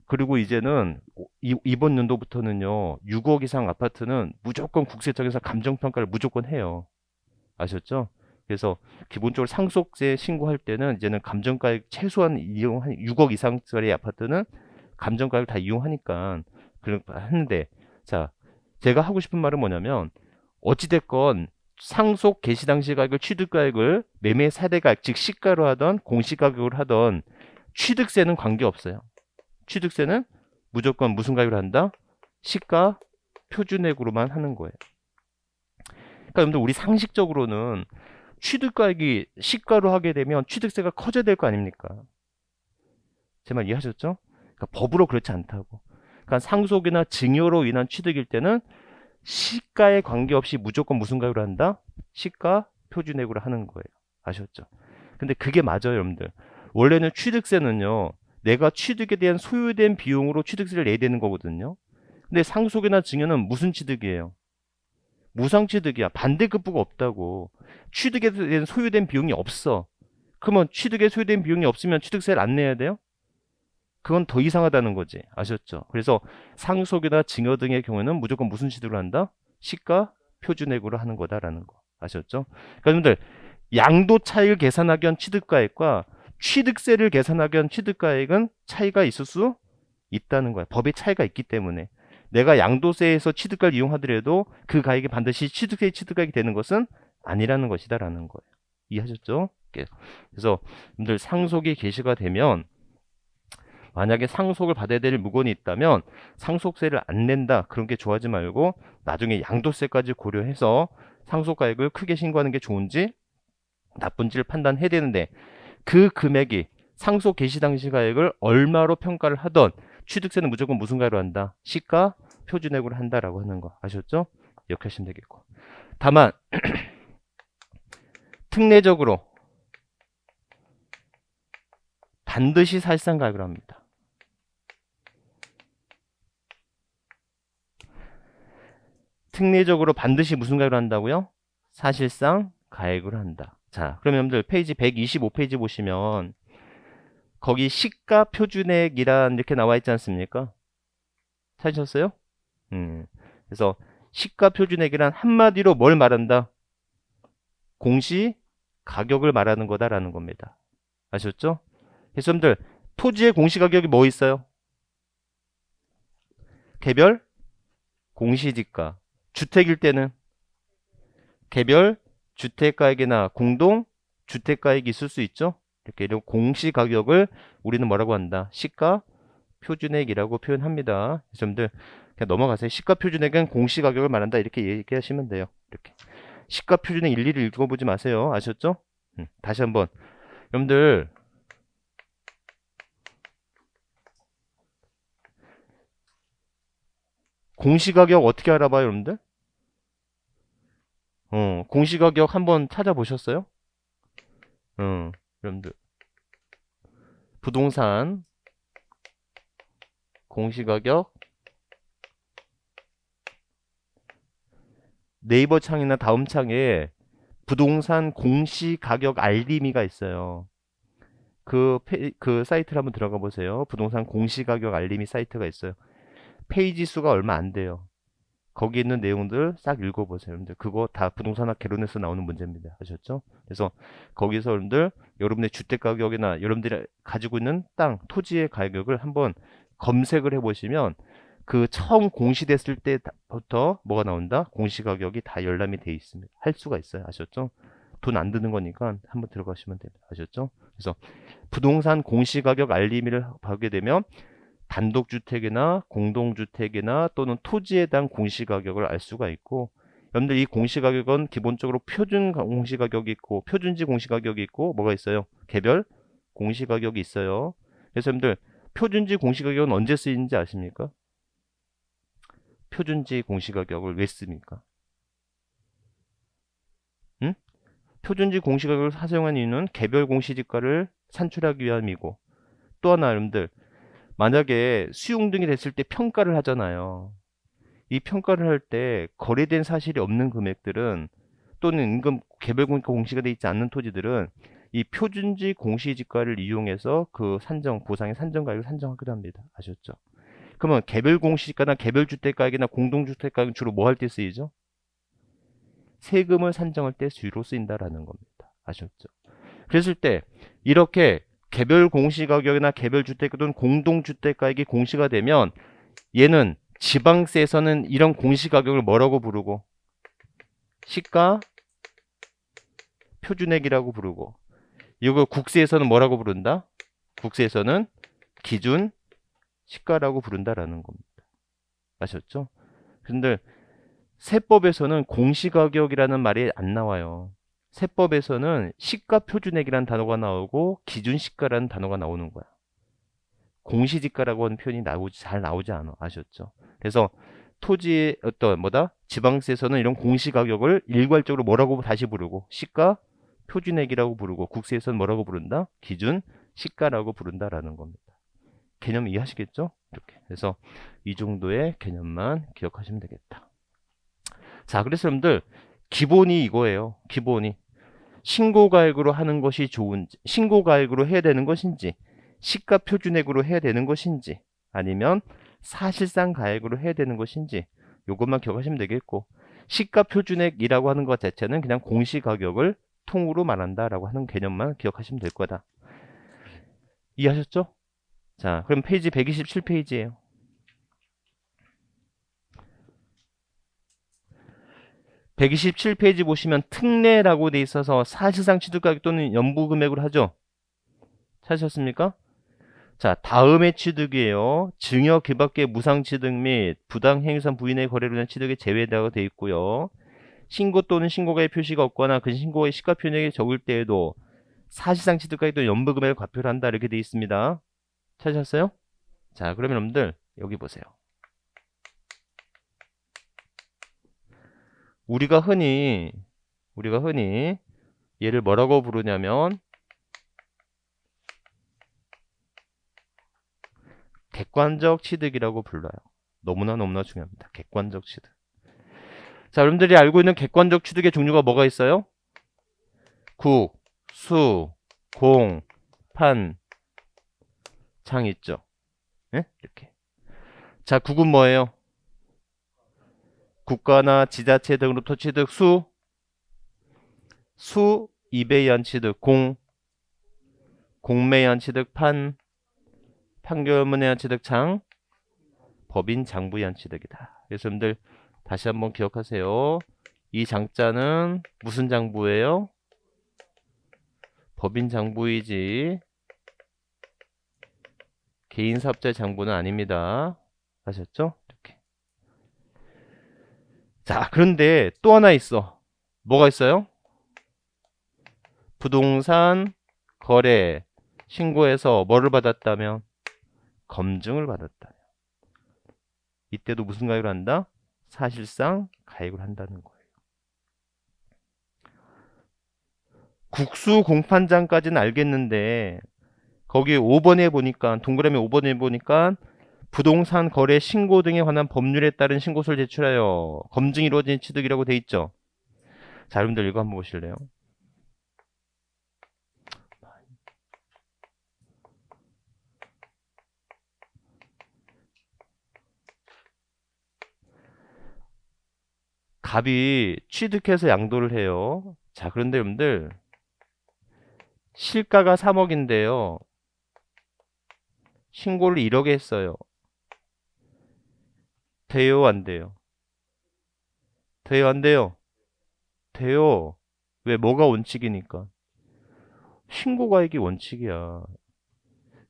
그리고 이제는 이번 연도부터는요 6억 이상 아파트는 무조건 국세청에서 감정평가를 무조건 해요. 아셨죠? 그래서 기본적으로 상속세 신고할 때는 이제는 감정가액 최소한 이용한 6억 이상짜리 아파트는 감정가액을 다 이용하니까 그런 하는데 자 제가 하고 싶은 말은 뭐냐면 어찌됐건 상속 개시 당시 가격을 취득가액을 매매 사대가액 즉 시가로 하던 공시가격으로 하던 취득세는 관계없어요. 취득세는 무조건 무슨 가격으로 한다? 시가 표준액으로만 하는 거예요. 그러니까 여러분들 우리 상식적으로는 취득가액이 시가로 하게 되면 취득세가 커져야 될 거 아닙니까? 제 말 이해하셨죠? 그러니까 법으로 그렇지 않다고. 그러니까 상속이나 증여로 인한 취득일 때는 시가에 관계없이 무조건 무슨 가격으로 한다? 시가 표준액으로 하는 거예요. 아셨죠? 근데 그게 맞아요, 여러분들. 원래는 취득세는요. 내가 취득에 대한 소요된 비용으로 취득세를 내야 되는 거거든요. 근데 상속이나 증여는 무슨 취득이에요? 무상취득이야. 반대급부가 없다고. 취득에 대한 소요된 비용이 없어. 그러면 취득에 소요된 비용이 없으면 취득세를 안 내야 돼요? 그건 더 이상하다는 거지. 아셨죠? 그래서 상속이나 증여 등의 경우에는 무조건 무슨 취득을 한다? 시가 표준액으로 하는 거다라는 거. 아셨죠? 그러니까 여러분들 양도 차익을 계산하기 위한 취득가액과 취득세를 취득가액은 차이가 있을 수 있다는 거야. 법에 차이가 있기 때문에. 내가 양도세에서 취득가를 이용하더라도 그 가액이 반드시 취득가액이 되는 것은 아니라는 것이다라는 거예요. 이해하셨죠? 그래서 여러분들 상속이 개시가 되면 만약에 상속을 받아야 될 물건이 있다면 상속세를 안 낸다 그런 게 좋아하지 말고 나중에 양도세까지 고려해서 상속가액을 크게 신고하는 게 좋은지 나쁜지를 판단해야 되는데 그 금액이 상속 개시 당시 가액을 얼마로 평가를 하던 취득세는 무조건 무슨 가로 한다? 시가 표준액으로 한다라고 하는 거 아셨죠? 기억하시면 되겠고 다만 특례적으로 반드시 사실상 가액을 합니다. 특례적으로 반드시 무슨 가액을 한다고요? 사실상 가액을 한다. 자, 그러면 여러분들 페이지 125페이지 보시면 거기 시가 표준액이란 이렇게 나와 있지 않습니까? 찾으셨어요? 그래서 시가 표준액이란 한마디로 뭘 말한다? 공시 가격을 말하는 거다라는 겁니다. 아셨죠? 그래서 여러분들 토지의 공시 가격이 뭐 있어요? 개별 공시지가. 주택일 때는 개별 주택가액이나 공동 주택가액이 있을 수 있죠. 이렇게 이런 공시 가격을 우리는 뭐라고 한다? 시가 표준액이라고 표현합니다. 여러분들 그냥 넘어가세요. 시가 표준액은 공시 가격을 말한다. 이렇게 얘기하시면 돼요. 이렇게 시가 표준액 일일이 읽어보지 마세요. 아셨죠? 다시 한번 여러분들 공시가격 어떻게 알아봐요, 여러분들? 공시가격 한번 찾아보셨어요? 여러분들. 부동산 공시가격 네이버 창이나 다음 창에 부동산 공시가격 알림이가 있어요. 그 사이트를 한번 들어가 보세요. 부동산 공시가격 알림이 사이트가 있어요. 페이지 수가 얼마 안 돼요. 거기 있는 내용들 싹 읽어보세요. 여러분들 그거 다 부동산학 개론에서 나오는 문제입니다. 아셨죠? 그래서 거기서 여러분들 여러분의 주택 가격이나 여러분들이 가지고 있는 땅, 토지의 가격을 한번 검색을 해보시면 그 처음 공시됐을 때부터 뭐가 나온다? 공시가격이 다 열람이 돼 있습니다. 할 수가 있어요. 아셨죠? 돈 안 드는 거니까 한번 들어가시면 됩니다. 아셨죠? 그래서 부동산 공시가격 알림을 하게 되면 단독주택이나 공동주택이나 또는 토지에 대한 공시가격을 알 수가 있고, 여러분들 이 공시가격은 기본적으로 표준 공시가격이 있고 표준지 공시가격이 있고 뭐가 있어요? 개별 공시가격이 있어요. 그래서 여러분들 표준지 공시가격은 언제 쓰이는지 아십니까? 표준지 공시가격을 왜 씁니까? 응? 표준지 공시가격을 사용한 이유는 개별 공시지가를 산출하기 위함이고, 또 하나 여러분들 만약에 수용 등이 됐을 때 평가를 하잖아요. 이 평가를 할 때 거래된 사실이 없는 금액들은 또는 임금 개별 공시가 되어 있지 않는 토지들은 이 표준지 공시지가를 이용해서 그 산정 보상의 산정 가격을 산정하기도 합니다. 아셨죠? 그러면 개별 공시지가나 개별 주택가격이나 공동주택 가격은 주로 뭐 할 때 쓰이죠? 세금을 산정할 때 주로 쓰인다라는 겁니다. 아셨죠? 그랬을 때 이렇게 개별 공시가격이나 개별 주택 또는 공동주택 가격이 공시가 되면 얘는 지방세에서는 이런 공시가격을 뭐라고 부르고, 시가 표준액이라고 부르고, 이거 국세에서는 뭐라고 부른다? 국세에서는 기준 시가라고 부른다라는 겁니다. 아셨죠? 근데 세법에서는 공시가격이라는 말이 안 나와요. 세법에서는 시가 표준액이라는 단어가 나오고 기준 시가라는 단어가 나오는 거야. 공시지가라고 하는 표현이 잘 나오지 않아. 아셨죠? 그래서 토지의 어떤 뭐다? 지방세에서는 이런 공시가격을 일괄적으로 뭐라고 다시 부르고, 시가 표준액이라고 부르고, 국세에서는 뭐라고 부른다? 기준 시가라고 부른다라는 겁니다. 개념 이해하시겠죠? 이렇게. 그래서 이 정도의 개념만 기억하시면 되겠다. 자, 그래서 여러분들 기본이 이거예요. 기본이 신고가액으로 하는 것이 좋은지, 신고가액으로 해야 되는 것인지, 시가 표준액으로 해야 되는 것인지, 아니면 사실상 가액으로 해야 되는 것인지, 요것만 기억하시면 되겠고, 시가 표준액이라고 하는 것 자체는 그냥 공시가격을 통으로 말한다라고 하는 개념만 기억하시면 될 거다. 이해하셨죠? 자, 그럼 페이지 127페이지예요. 127페이지 보시면 특례라고 돼 있어서 사실상 취득가격 또는 연부금액으로 하죠. 찾으셨습니까? 자, 다음의 취득이에요. 증여 그 밖의 무상취득 및 부당행위상 부인의 거래로 인한 취득에 제외되어 되어 있고요. 신고 또는 신고가의 표시가 없거나 그 신고의 시가 표준액이 적을 때에도 사실상 취득가격 또는 연부금액을 과표를 한다 이렇게 되어 있습니다. 찾으셨어요? 자, 그러면 여러분들 여기 보세요. 우리가 흔히 얘를 뭐라고 부르냐면 객관적 취득이라고 불러요. 너무나 중요합니다. 객관적 취득. 자, 여러분들이 알고 있는 객관적 취득의 종류가 뭐가 있어요? 국, 수, 공, 판, 장 있죠. 네? 이렇게. 자, 국은 뭐예요? 국가나 지자체 등으로부터 취득. 수 입에 의한 취득. 공매에 의한 취득. 판결문에 의한 취득. 장 법인 장부에 의한 취득이다. 그래서 여러분들 다시 한번 기억하세요. 이 장자는 무슨 장부예요? 법인 장부이지 개인 사업자의 장부는 아닙니다. 아셨죠? 이렇게. 자, 그런데 또 하나 있어. 뭐가 있어요? 부동산 거래 신고해서 뭐를 받았다면? 검증을 받았다면. 이때도 무슨 가액을 한다? 사실상 가액을 한다는 거예요. 국수 공판장까지는 알겠는데 거기 5번에 보니까 동그라미 5번에 보니까 부동산 거래 신고 등에 관한 법률에 따른 신고서를 제출하여 검증이 이루어진 취득이라고 돼 있죠. 자, 여러분들 이거 한번 보실래요? 갑이 취득해서 양도를 해요. 자, 그런데 여러분들 실가가 3억인데요. 신고를 1억에 했어요. 돼요, 안 돼요? 돼요, 안 돼요? 돼요. 왜? 뭐가 원칙이니까. 신고가액이 원칙이야.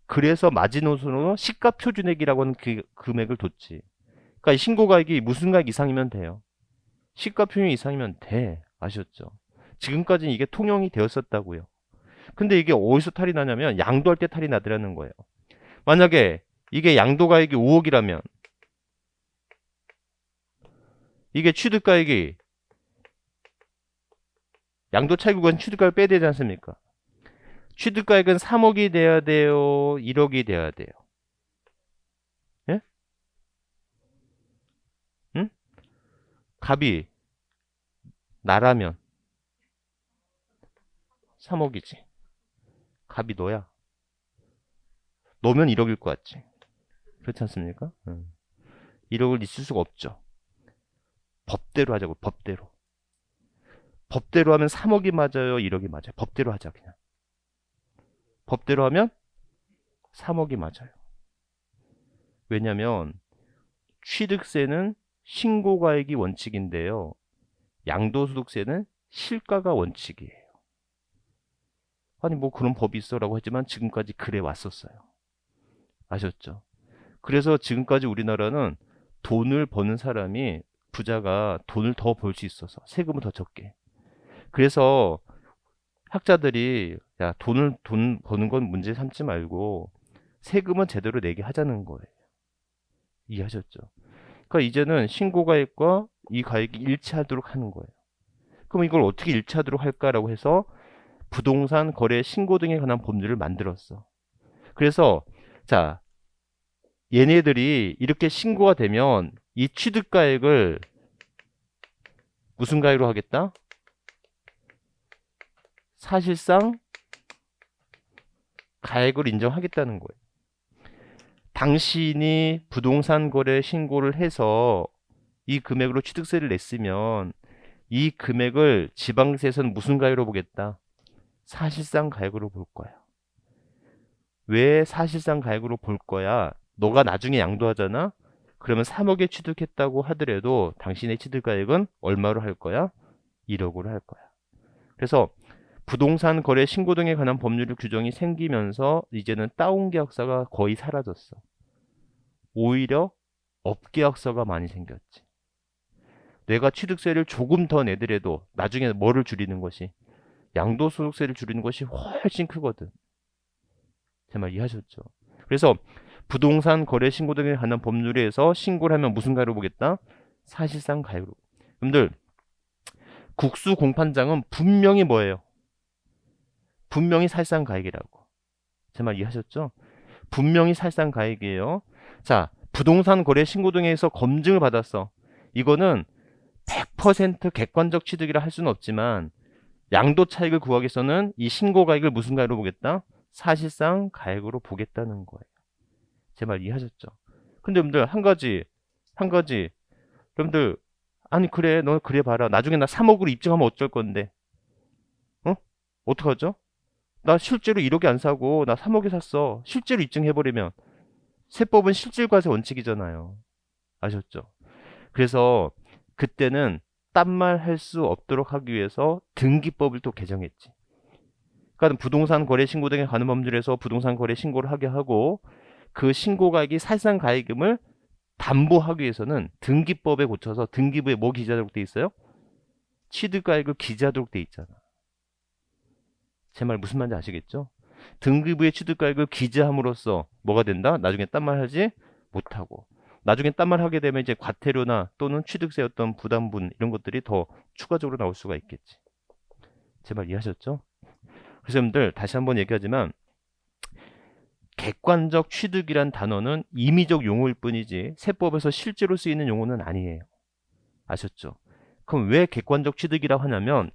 그래서 마지노선으로 시가표준액이라고 하는 그 금액을 뒀지. 그러니까 이 신고가액이 무슨 가액 이상이면 돼요. 시가표준 이상이면 돼. 아셨죠? 지금까지는 이게 통용이 되었었다고요. 근데 이게 어디서 탈이 나냐면 양도할 때 탈이 나더라는 거예요. 만약에 이게 양도가액이 5억이라면 이게 취득가액이 양도 차익은 취득가액을 빼야 되지 않습니까? 취득가액은 3억이 돼야 돼요? 1억이 돼야 돼요? 예? 응? 갑이 나라면 3억이지. 갑이 너야. 너면 1억일 것 같지. 그렇지 않습니까? 1억을 있을 수가 없죠. 법대로 하자고, 법대로. 법대로 하면 3억이 맞아요? 1억이 맞아요? 법대로 하자, 그냥. 법대로 하면 3억이 맞아요. 왜냐면 취득세는 신고가액이 원칙인데요. 양도소득세는 실가가 원칙이에요. 아니 뭐 그런 법이 있어라고 했지만 지금까지 그래 왔었어요. 아셨죠? 그래서 지금까지 우리나라는 돈을 버는 사람이 부자가 돈을 더 벌 수 있어서 세금을 더 적게. 그래서 학자들이 야 돈 버는 건 문제 삼지 말고 세금은 제대로 내게 하자는 거예요. 이해하셨죠? 그러니까 이제는 신고가액과 이 가액이 일치하도록 하는 거예요. 그럼 이걸 어떻게 일치하도록 할까라고 해서 부동산 거래 신고 등에 관한 법률을 만들었어. 그래서 자 얘네들이 이렇게 신고가 되면 이 취득가액을 무슨 가액으로 하겠다? 사실상 가액을 인정하겠다는 거예요. 당신이 부동산 거래 신고를 해서 이 금액으로 취득세를 냈으면 이 금액을 지방세에서는 무슨 가액으로 보겠다? 사실상 가액으로 볼 거야. 왜 사실상 가액으로 볼 거야? 너가 나중에 양도하잖아? 그러면 3억에 취득했다고 하더라도 당신의 취득가액은 얼마로 할 거야? 1억으로 할 거야. 그래서 부동산 거래 신고 등에 관한 법률 규정이 생기면서 이제는 다운계약서가 거의 사라졌어. 오히려 업계약서가 많이 생겼지. 내가 취득세를 조금 더 내더라도 나중에 뭐를 줄이는 것이? 양도소득세를 줄이는 것이 훨씬 크거든. 제 말 이해하셨죠? 그래서 부동산 거래 신고 등에 관한 법률에서 신고를 하면 무슨 가액으로 보겠다? 사실상 가액으로. 여러분들 국수 공판장은 분명히 뭐예요? 분명히 사실상 가액이라고. 제 말 이해하셨죠? 분명히 사실상 가액이에요. 자, 부동산 거래 신고 등에서 검증을 받았어. 이거는 100% 객관적 취득이라 할 수는 없지만 양도 차익을 구하기 위해서는 이 신고 가액을 무슨 가액으로 보겠다? 사실상 가액으로 보겠다는 거예요. 제 말 이해하셨죠? 근데 여러분들 한 가지 여러분들 아니 그래 너 그래 봐라 나중에 나 3억으로 입증하면 어쩔 건데 어? 어떡하죠? 나 실제로 1억에 안 사고 나 3억에 샀어. 실제로 입증해버리면 세법은 실질과세 원칙이잖아요. 아셨죠? 그래서 그때는 딴말 할 수 없도록 하기 위해서 등기법을 또 개정했지. 그러니까 부동산 거래 신고 등에 관한 법률에서 부동산 거래 신고를 하게 하고 그 신고가액이 사실상 가액임을 담보하기 위해서는 등기법에 고쳐서 등기부에 뭐 기재하도록 돼 있어요? 취득가액을 기재하도록 돼 있잖아. 제 말 무슨 말인지 아시겠죠? 등기부에 취득가액을 기재함으로써 뭐가 된다? 나중에 딴 말 하지 못하고 나중에 딴 말 하게 되면 이제 과태료나 또는 취득세 어떤 부담분 이런 것들이 더 추가적으로 나올 수가 있겠지. 제 말 이해하셨죠? 그래서 여러분들 다시 한번 얘기하지만 객관적 취득이란 단어는 임의적 용어일 뿐이지 세법에서 실제로 쓰이는 용어는 아니에요. 아셨죠? 그럼 왜 객관적 취득이라고 하냐면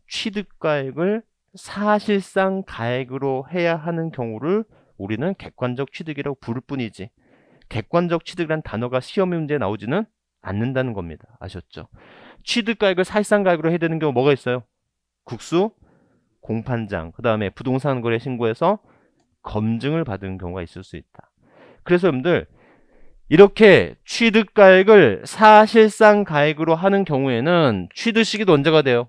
취득가액을 사실상 가액으로 해야 하는 경우를 우리는 객관적 취득이라고 부를 뿐이지 객관적 취득이란 단어가 시험 문제에 나오지는 않는다는 겁니다. 아셨죠? 취득가액을 사실상가액으로 해야 되는 경우 뭐가 있어요? 국수, 공판장, 그 다음에 부동산 거래 신고에서 검증을 받은 경우가 있을 수 있다. 그래서 여러분들 이렇게 취득가액을 사실상가액으로 하는 경우에는 취득시기도 언제가 돼요?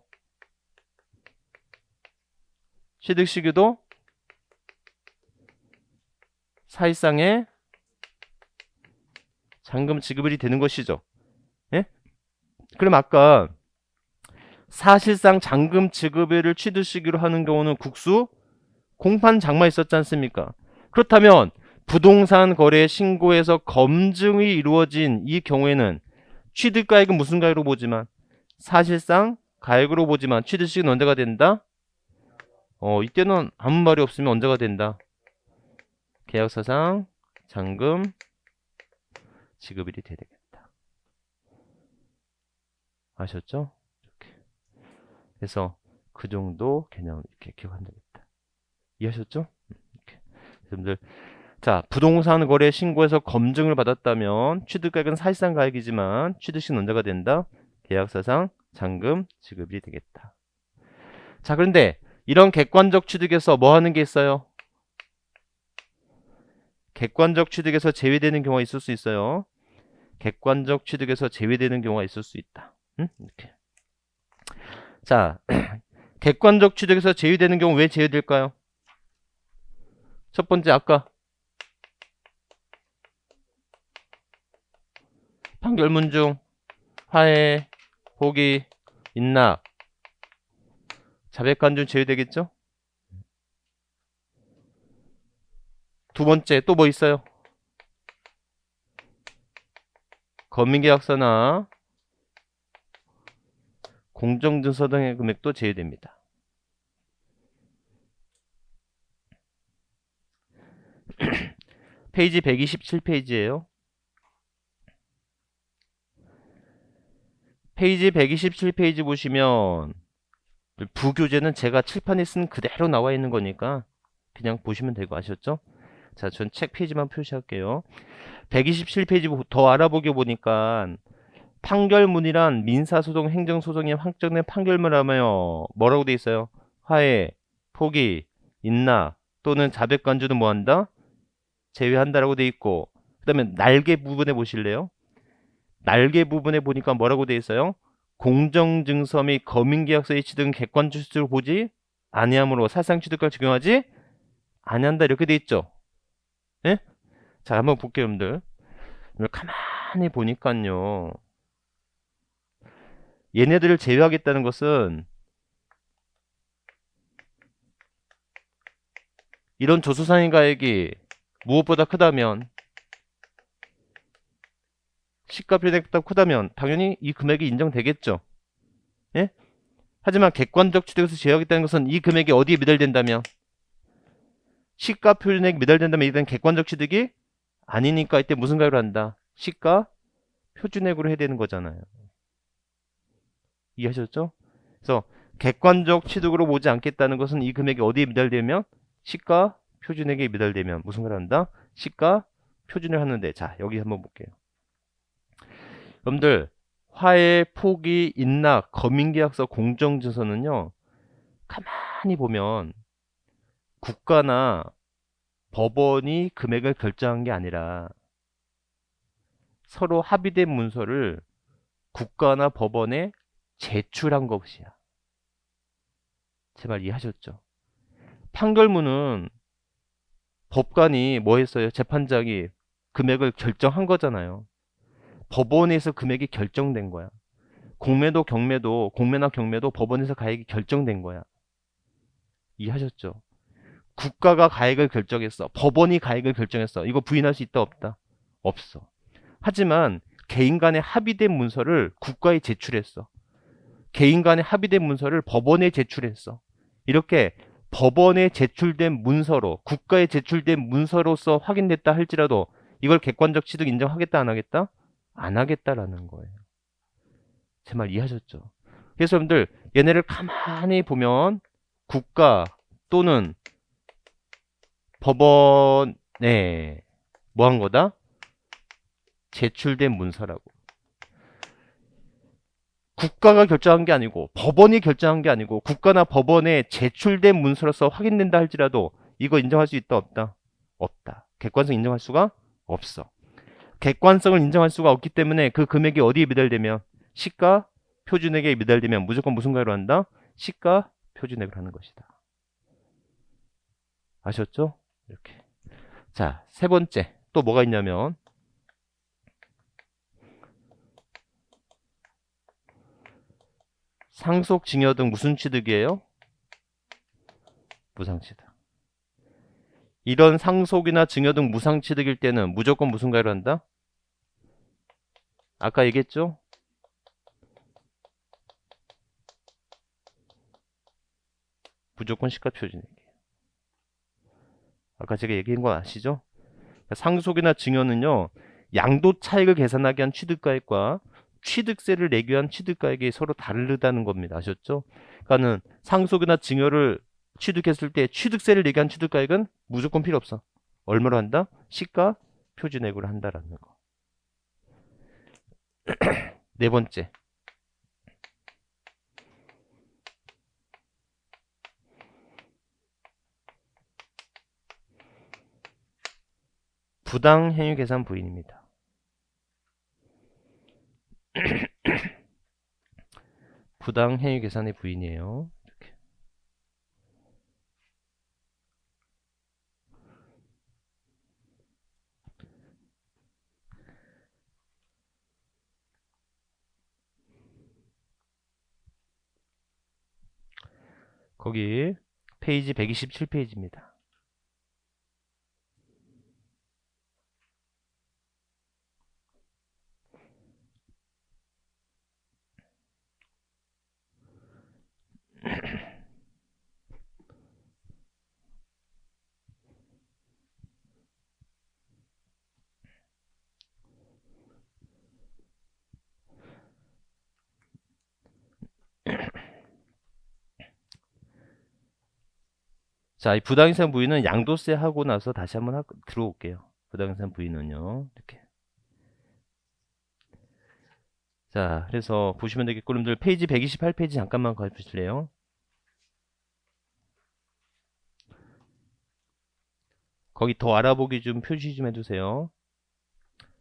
취득시기도 사실상의 잔금 지급일이 되는 것이죠. 예? 그럼 아까 사실상 잔금 지급일을 취득시기로 하는 경우는 국수, 공판장만 있었지 않습니까? 그렇다면 부동산 거래 신고에서 검증이 이루어진 이 경우에는 취득가액은 무슨 가액으로 보지만 사실상 가액으로 보지만 취득시기는 언제가 된다? 이때는 아무 말이 없으면 언제가 된다? 계약서상 잔금 지급일이 돼야 되겠다. 아셨죠? 이렇게. 그래서 그 정도 개념 이렇게 기억하면 되겠다. 이해하셨죠? 이렇게. 여러분들, 자, 부동산 거래 신고에서 검증을 받았다면 취득가액은 사실상 가액이지만 취득시는 언제가 된다? 계약서상 잔금 지급이 되겠다. 자, 그런데 이런 객관적 취득에서 뭐 하는 게 있어요? 객관적 취득에서 제외되는 경우가 있을 수 있어요. 객관적 취득에서 제외되는 경우가 있을 수 있다. 이렇게. 자, 객관적 취득에서 제외되는 경우 왜 제외될까요? 첫 번째 아까 판결문 중 화해, 포기, 인락, 자백한 중 제외되겠죠? 두 번째 또 뭐 있어요? 검민계약서나 공정증서 등의 금액도 제외됩니다. 페이지 127페이지예요. 페이지 127페이지 보시면 부교재는 제가 칠판에 쓴 그대로 나와 있는 거니까 그냥 보시면 되고 아셨죠? 자, 전 책 페이지만 표시할게요. 127페이지 더 알아보기 보니까 판결문이란 민사소송, 행정소송에 확정된 판결문이라며 뭐라고 돼 있어요? 화해, 포기, 인락 또는 자백간주는 뭐한다? 제외한다라고 돼 있고 그 다음에 날개 부분에 보실래요? 날개 부분에 보니까 뭐라고 돼 있어요? 공정증서 및 검인계약서의 취득은 객관적으로 보지 아니하므로 사실상취득과 적용하지 아니한다 이렇게 돼 있죠. 예? 자, 한번 볼게요, 여러분들. 가만히 보니까요. 얘네들을 제외하겠다는 것은 이런 조수상인가액이 무엇보다 크다면 시가표준액보다 크다면 당연히 이 금액이 인정되겠죠. 예? 하지만 객관적 취득에서 제외하겠다는 것은 이 금액이 어디에 미달된다면 시가표준액이 미달된다면 이건 객관적 취득이 아니니까 이때 무슨 가액으로 한다? 시가표준액으로 해야 되는 거잖아요. 이해하셨죠? 그래서 객관적 취득으로 보지 않겠다는 것은 이 금액이 어디에 미달되면 시가표준액에 미달되면 무슨 걸 한다? 시가표준을 하는데 자 여기 한번 볼게요. 여러분들 화해, 포기, 인락, 검인계약서, 공정증서는요 가만히 보면 국가나 법원이 금액을 결정한 게 아니라 서로 합의된 문서를 국가나 법원에 제출한 것이야. 제 말 이해하셨죠? 판결문은 법관이 뭐 했어요? 재판장이 금액을 결정한 거잖아요. 법원에서 금액이 결정된 거야. 공매나 경매도 법원에서 가액이 결정된 거야. 이해하셨죠? 국가가 가액을 결정했어. 법원이 가액을 결정했어. 이거 부인할 수 있다 없다? 없어. 하지만 개인 간에 합의된 문서를 국가에 제출했어. 개인 간에 합의된 문서를 법원에 제출했어. 이렇게 법원에 제출된 문서로 국가에 제출된 문서로서 확인됐다 할지라도 이걸 객관적 취득 인정하겠다 안 하겠다? 안 하겠다라는 거예요. 제 말 이해하셨죠? 그래서 여러분들 얘네를 가만히 보면 국가 또는 법원에 뭐 한 거다? 제출된 문서라고. 국가가 결정한 게 아니고 법원이 결정한 게 아니고 국가나 법원에 제출된 문서로서 확인된다 할지라도 이거 인정할 수 있다 없다? 없다. 객관성 인정할 수가 없어. 객관성을 인정할 수가 없기 때문에 그 금액이 어디에 미달되면 시가 표준액에 미달되면 무조건 무슨 가로 한다? 시가 표준액을 하는 것이다. 아셨죠? 이렇게. 자, 세 번째 또 뭐가 있냐면 상속, 증여 등 무슨 취득이에요? 무상취득. 이런 상속이나 증여 등 무상취득일 때는 무조건 무슨 가로 한다? 아까 얘기했죠? 무조건 시가 표준액이에요. 아까 제가 얘기한 거 아시죠? 상속이나 증여는요, 양도 차익을 계산하기 위한 취득가액과 취득세를 내기 위한 취득가액이 서로 다르다는 겁니다. 아셨죠? 그러니까는 상속이나 증여를 취득했을 때 취득세를 내기 위한 취득가액은 무조건 필요 없어. 얼마로 한다? 시가 표준액으로 한다라는 거. 네 번째. 부당 행위 계산 부인입니다. 부당 행위 계산의 부인이에요. 이렇게. 거기 페이지 127페이지입니다. 자, 이 부당이상 부인은 양도세 하고 나서 다시 한번 들어올게요. 부당이상 부인은요. 이렇게. 자, 그래서 보시면 되겠고, 여러분들 페이지 128페이지 잠깐만 가주실래요? 거기 더 알아보기 좀 표시 좀 해주세요.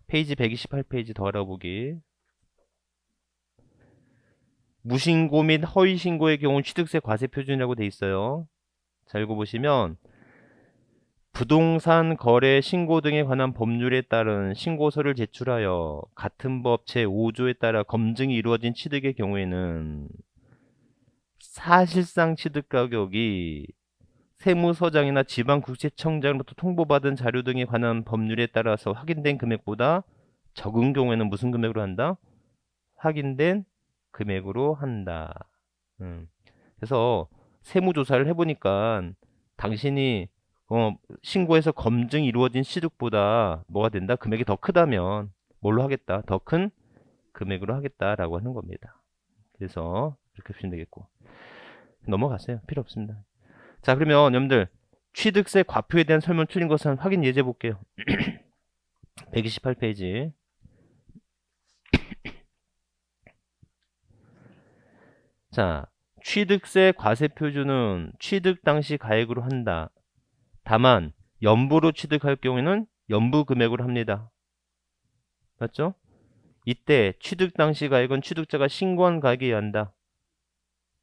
페이지 128페이지 더 알아보기. 무신고 및 허위신고의 경우 취득세 과세 표준이라고 돼 있어요. 자, 읽어보시면 부동산 거래 신고 등에 관한 법률에 따른 신고서를 제출하여 같은 법 제5조에 따라 검증이 이루어진 취득의 경우에는 사실상 취득 가격이 세무서장이나 지방국세청장으로부터 통보받은 자료 등에 관한 법률에 따라서 확인된 금액보다 적은 경우에는 무슨 금액으로 한다? 확인된 금액으로 한다. 그래서 세무조사를 해보니까 당신이 신고해서 검증이 이루어진 취득보다 뭐가 된다? 금액이 더 크다면 뭘로 하겠다? 더 큰 금액으로 하겠다라고 하는 겁니다. 그래서 이렇게 보시면 되겠고, 넘어가세요. 필요 없습니다. 자, 그러면 여러분들 취득세 과표에 대한 설명 틀린 것은 확인 예제 볼게요. 128페이지. 자, 취득세 과세 표준은 취득 당시 가액으로 한다. 다만 연부로 취득할 경우에는 연부 금액으로 합니다. 맞죠? 이때 취득 당시 가액은 취득자가 신고한 가액에 의한다.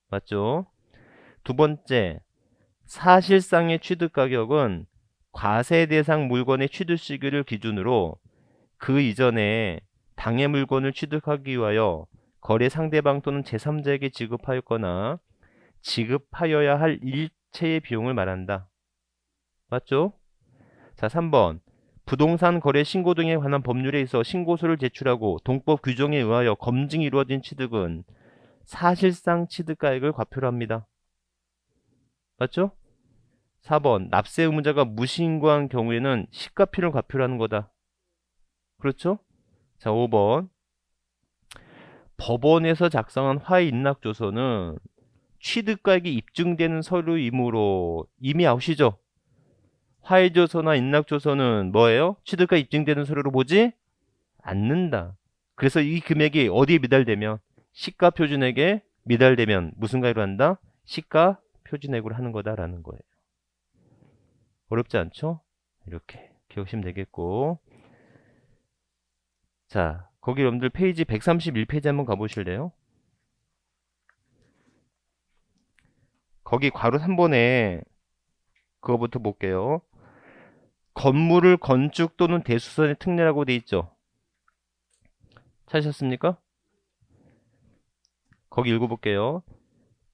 맞죠? 두 번째, 사실상의 취득 가격은 과세 대상 물건의 취득 시기를 기준으로 그 이전에 당해 물건을 취득하기 위하여 거래 상대방 또는 제3자에게 지급하였거나 지급하여야 할 일체의 비용을 말한다. 맞죠? 자, 3번. 부동산 거래 신고 등에 관한 법률에 있어 신고서를 제출하고 동법 규정에 의하여 검증이 이루어진 취득은 사실상 취득가액을 과표로 합니다. 맞죠? 4번. 납세 의무자가 무신고한 경우에는 시가표를 과표로 하는 거다. 그렇죠? 자, 5번. 법원에서 작성한 화해인락조서는 취득가액이 입증되는 서류이므로 이미 아시죠? 화해조서나 인락조서는 뭐예요? 취득가 입증되는 서류로 보지 않는다. 그래서 이 금액이 어디에 미달되면 시가 표준액에 미달되면 무슨 가액으로 한다? 시가 표준액으로 하는 거다라는 거예요. 어렵지 않죠? 이렇게 기억하시면 되겠고. 자, 거기 여러분들 페이지 131페이지 한번 가보실래요? 거기 괄호 3번에 그거부터 볼게요. 건물을 건축 또는 대수선의 특례라고 돼 있죠. 찾으셨습니까? 거기 읽어볼게요.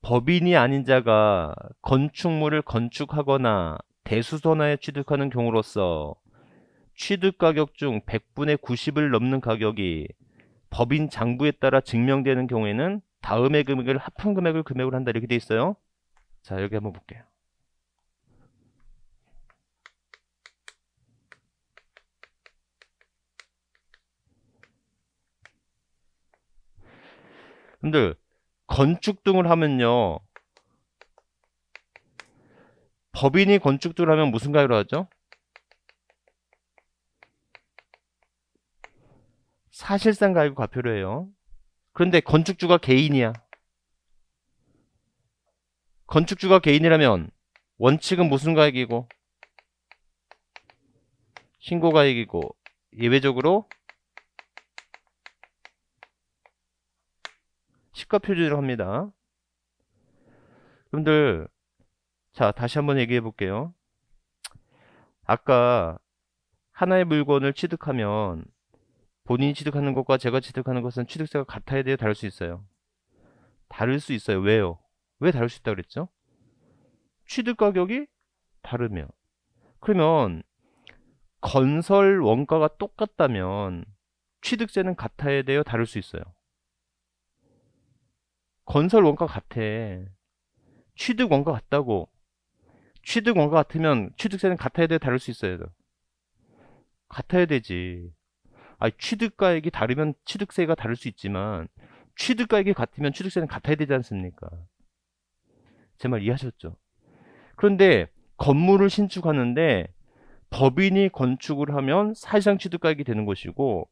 법인이 아닌 자가 건축물을 건축하거나 대수선하에 취득하는 경우로서 취득가격 중 100분의 90을 넘는 가격이 법인 장부에 따라 증명되는 경우에는 다음의 금액을 합한 금액을 금액으로 한다 이렇게 돼 있어요. 자, 여기 한번 볼게요. 여러분들 건축 등을 하면요. 법인이 건축 등을 하면 무슨 가격으로 하죠? 사실상 가격을 과표로 해요. 그런데 건축주가 개인이야. 건축주가 개인이라면 원칙은 무슨 가액이고 신고가액이고 예외적으로 시가표준으로 합니다. 여러분들 자 다시 한번 얘기해 볼게요. 아까 하나의 물건을 취득하면 본인이 취득하는 것과 제가 취득하는 것은 취득세가 같아야 돼요? 다를 수 있어요? 다를 수 있어요. 왜요? 왜 다를 수 있다고 그랬죠? 취득 가격이 다르면. 그러면 건설 원가가 똑같다면 취득세는 같아야 돼요? 다를 수 있어요? 건설 원가 같아. 취득 원가 같다고. 취득 원가 같으면 취득세는 같아야 돼요? 다를 수 있어요? 같아야 되지. 아니, 취득가액이 다르면 취득세가 다를 수 있지만 취득가액이 같으면 취득세는 같아야 되지 않습니까? 제 말 이해하셨죠? 그런데 건물을 신축하는데 법인이 건축을 하면 사실상 취득가액이 되는 것이고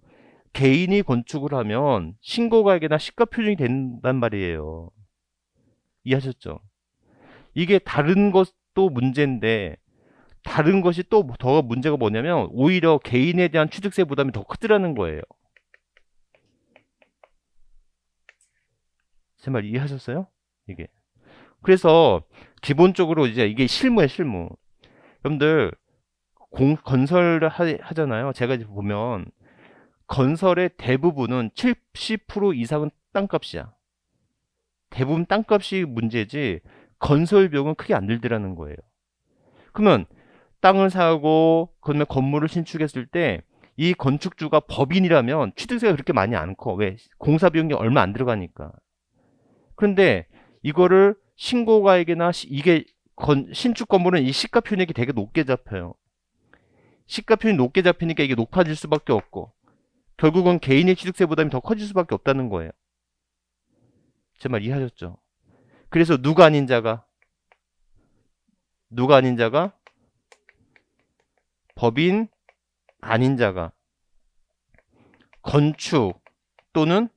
개인이 건축을 하면 신고가액이나 시가표준이 된단 말이에요. 이해하셨죠? 이게 다른 것도 문제인데 다른 것이 또 더 문제가 뭐냐면 오히려 개인에 대한 취득세 부담이 더 크더라는 거예요. 제 말 이해하셨어요? 이게. 그래서 기본적으로 이제 이게 실무예요, 실무. 여러분들 건설을 하잖아요. 제가 이제 보면 건설의 대부분은 70% 이상은 땅값이야. 대부분 땅값이 문제지 건설 비용은 크게 안 들더라는 거예요. 그러면 땅을 사고 그다음에 건물을 신축했을 때 이 건축주가 법인이라면 취득세가 그렇게 많이 안 커. 왜? 공사 비용이 얼마 안 들어가니까. 그런데 이거를 신고가액이나 이게 신축 건물은 이 시가 표준액이 되게 높게 잡혀요. 시가 표준이 높게 잡히니까 이게 높아질 수밖에 없고 결국은 개인의 취득세 부담이 더 커질 수밖에 없다는 거예요. 제 말 이해하셨죠? 그래서 누가 아닌 자가 법인 아닌 자가 건축 또는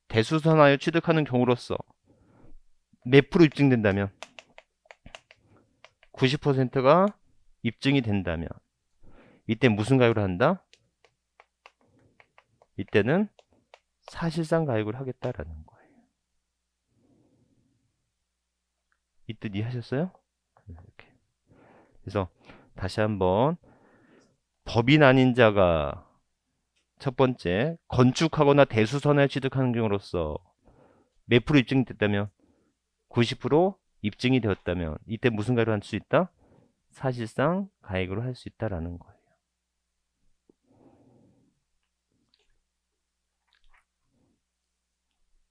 대수선하여 취득하는 경우로서 몇 프로 입증된다면 90%가 입증이 된다면 이때 무슨 가액을 한다? 이때는 사실상 가액을 하겠다라는 거예요. 이 뜻 이해하셨어요? 이렇게. 그래서 다시 한번 법인 아닌 자가 첫 번째 건축하거나 대수선에 취득하는 경우로서 몇 프로 입증이 됐다면 90% 입증이 되었다면 이때 무슨 가액을 할 수 있다? 사실상 가액으로 할 수 있다라는 거예요.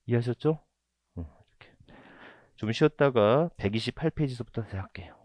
이해하셨죠? 이렇게. 좀 쉬었다가 128페이지서부터 다시 할게요.